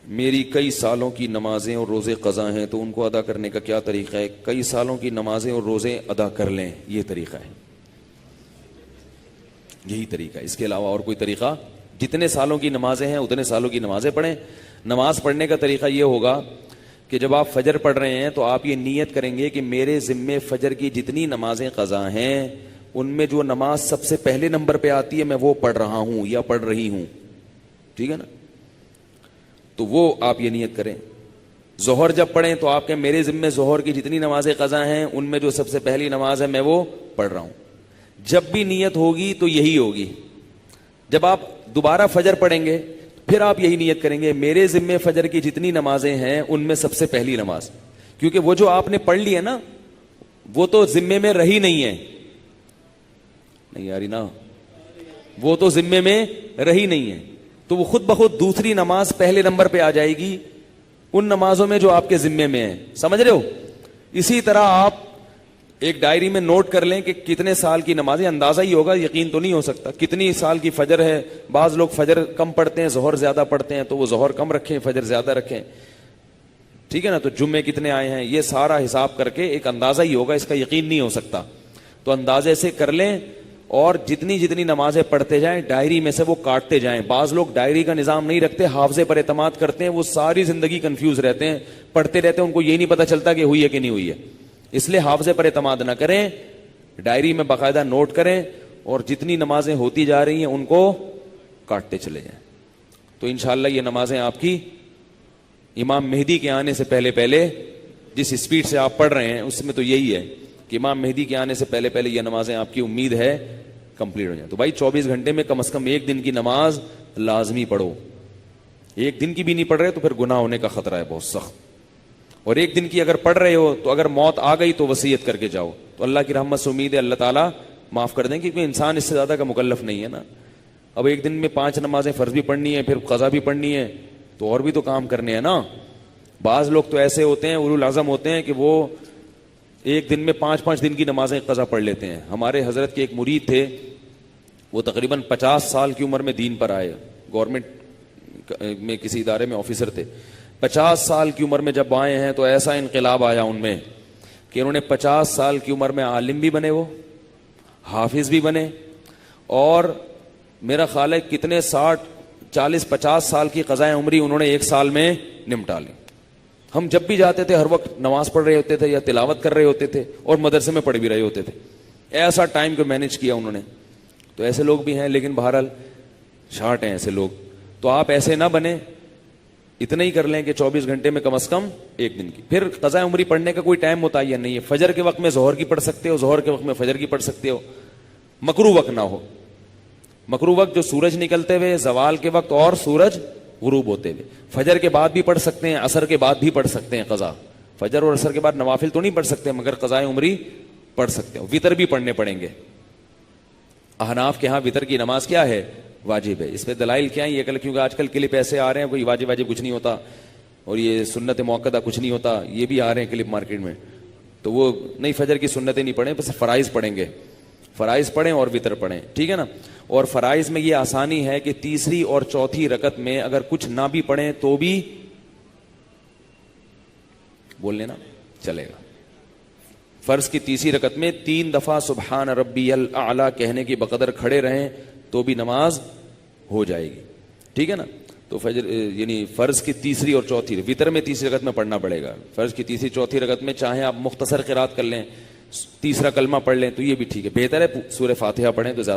میری کئی سالوں کی نمازیں اور روزے قضا ہیں تو ان کو ادا کرنے کا کیا طریقہ ہے؟ کئی سالوں کی نمازیں اور روزے ادا کر لیں، یہ طریقہ ہے، یہی طریقہ ہے، اس کے علاوہ اور کوئی طریقہ؟ جتنے سالوں کی نمازیں ہیں اتنے سالوں کی نمازیں پڑھیں۔ نماز پڑھنے کا طریقہ یہ ہوگا کہ جب آپ فجر پڑھ رہے ہیں تو آپ یہ نیت کریں گے کہ میرے ذمے فجر کی جتنی نمازیں قضا ہیں ان میں جو نماز سب سے پہلے نمبر پہ آتی ہے میں وہ پڑھ رہا ہوں یا پڑھ رہی ہوں، ٹھیک ہے نا؟ تو وہ آپ یہ نیت کریں۔ ظہر جب پڑھیں تو آپ کہیں میرے ذمے ظہر کی جتنی نمازیں قضا ہیں ان میں جو سب سے پہلی نماز ہے میں وہ پڑھ رہا ہوں۔ جب بھی نیت ہوگی تو یہی ہوگی۔ جب آپ دوبارہ فجر پڑھیں گے پھر آپ یہی نیت کریں گے میرے ذمے فجر کی جتنی نمازیں ہیں ان میں سب سے پہلی نماز، کیونکہ وہ جو آپ نے پڑھ لی ہے نا وہ تو ذمے میں رہی نہیں ہے، نہیں یاری نا، وہ تو ذمے میں رہی نہیں ہے، تو وہ خود بخود دوسری نماز پہلے نمبر پہ آ جائے گی ان نمازوں میں جو آپ کے ذمے میں ہیں، سمجھ رہے ہو؟ اسی طرح آپ ایک ڈائری میں نوٹ کر لیں کہ کتنے سال کی نمازیں، اندازہ ہی ہوگا، یقین تو نہیں ہو سکتا، کتنی سال کی فجر ہے۔ بعض لوگ فجر کم پڑھتے ہیں ظہر زیادہ پڑھتے ہیں تو وہ ظہر کم رکھیں فجر زیادہ رکھیں، ٹھیک ہے نا؟ تو جمعے کتنے آئے ہیں یہ سارا حساب کر کے ایک اندازہ ہی ہوگا، اس کا یقین نہیں ہو سکتا، تو اندازے سے کر لیں اور جتنی جتنی نمازیں پڑھتے جائیں ڈائری میں سے وہ کاٹتے جائیں۔ بعض لوگ ڈائری کا نظام نہیں رکھتے، حافظے پر اعتماد کرتے ہیں، وہ ساری زندگی کنفیوز رہتے ہیں، پڑھتے رہتے ہیں، ان کو یہ نہیں پتا چلتا کہ ہوئی ہے کہ نہیں ہوئی ہے۔ اس لیے حافظے پر اعتماد نہ کریں، ڈائری میں باقاعدہ نوٹ کریں اور جتنی نمازیں ہوتی جا رہی ہیں ان کو کاٹتے چلے جائیں، تو انشاءاللہ یہ نمازیں آپ کی امام مہدی کے آنے سے پہلے پہلے، جس اسپیڈ سے آپ پڑھ رہے ہیں اس میں تو یہی ہے کہ امام مہدی کے آنے سے پہلے پہلے یہ نمازیں آپ کی امید ہے کمپلیٹ ہو جائیں۔ تو بھائی 24 گھنٹے میں کم از کم ایک دن کی نماز لازمی پڑھو، ایک دن کی بھی نہیں پڑھ رہے تو پھر گناہ ہونے کا خطرہ ہے بہت سخت، اور ایک دن کی اگر پڑھ رہے ہو تو اگر موت آ گئی تو وصیت کر کے جاؤ، تو اللہ کی رحمت سے امید ہے اللہ تعالیٰ معاف کر دیں، کیونکہ انسان اس سے زیادہ کا مکلف نہیں ہے نا۔ اب ایک دن میں 5 نمازیں فرض بھی پڑھنی ہے پھر قضا بھی پڑھنی ہے تو اور بھی تو کام کرنے ہیں نا۔ بعض لوگ تو ایسے ہوتے ہیں اولو العزم ہوتے ہیں کہ وہ ایک دن میں 5 دن کی نمازیں قضا پڑھ لیتے ہیں۔ ہمارے حضرت کے ایک مرید تھے، وہ تقریباً 50 سال کی عمر میں دین پر آئے، گورنمنٹ میں کسی ادارے میں آفیسر تھے۔ 50 سال کی عمر میں جب آئے ہیں تو ایسا انقلاب آیا ان میں کہ انہوں نے 50 سال کی عمر میں عالم بھی بنے، وہ حافظ بھی بنے، اور میرا خیال ہے کتنے 40-50 سال کی قضائے عمری انہوں نے ایک سال میں نمٹا لی۔ ہم جب بھی جاتے تھے ہر وقت نماز پڑھ رہے ہوتے تھے یا تلاوت کر رہے ہوتے تھے اور مدرسے میں پڑھ بھی رہے ہوتے تھے، ایسا ٹائم کو مینج کیا انہوں نے۔ تو ایسے لوگ بھی ہیں، لیکن بہرحال شارٹ ہیں ایسے لوگ، تو آپ ایسے نہ بنیں، اتنا ہی کر لیں کہ 24 گھنٹے میں کم از کم ایک دن کی۔ پھر قضاء عمری پڑھنے کا کوئی ٹائم متعین نہیں ہے، فجر کے وقت میں ظہر کی پڑھ سکتے ہو، ظہر کے وقت میں فجر کی پڑھ سکتے ہو، مکروہ وقت نہ ہو۔ مکروہ وقت جو سورج نکلتے ہوئے، زوال کے وقت اور سورج غروب ہوتے ہوئے، فجر کے بعد بھی پڑھ سکتے ہیں، عصر کے بعد بھی پڑھ سکتے ہیں قضا، فجر اور عصر کے بعد نوافل تو نہیں پڑھ سکتے مگر قضاء عمری پڑھ سکتے ہو۔ وطر بھی پڑھنے پڑیں گے، احناف کے ہاں وطر کی نماز کیا ہے؟ واجب ہے۔ اس پہ دلائل کیا ہے؟ یہ کیونکہ آج کل کلپ ایسے آ رہے ہیں کوئی واجب کچھ نہیں ہوتا اور یہ سنت موقدہ کچھ نہیں ہوتا، یہ بھی آ رہے ہیں کلپ مارکیٹ میں، تو وہ نہیں، فجر کی سنتیں نہیں پڑھیں، بس فرائض پڑھیں گے، فرائض پڑھیں اور وطر پڑھیں، ٹھیک ہے نا؟ اور فرائض میں یہ آسانی ہے کہ تیسری اور چوتھی رکعت میں اگر کچھ نہ بھی پڑھیں تو بھی بول لینا چلے گا۔ فرض کی تیسری رکعت میں 3 دفعہ سبحان ربی الاعلی کہنے کی بقدر کھڑے رہیں تو بھی نماز ہو جائے گی، ٹھیک ہے نا؟ تو فجر یعنی فرض کی تیسری اور چوتھی، وطر میں تیسری رکعت میں پڑھنا پڑے گا، فرض کی تیسری چوتھی رکعت میں چاہیں آپ مختصر قرات کر لیں، تیسرا کلمہ پڑھ لیں تو یہ بھی ٹھیک ہے، بہتر ہے سورہ فاتحہ پڑھیں تو زیادہ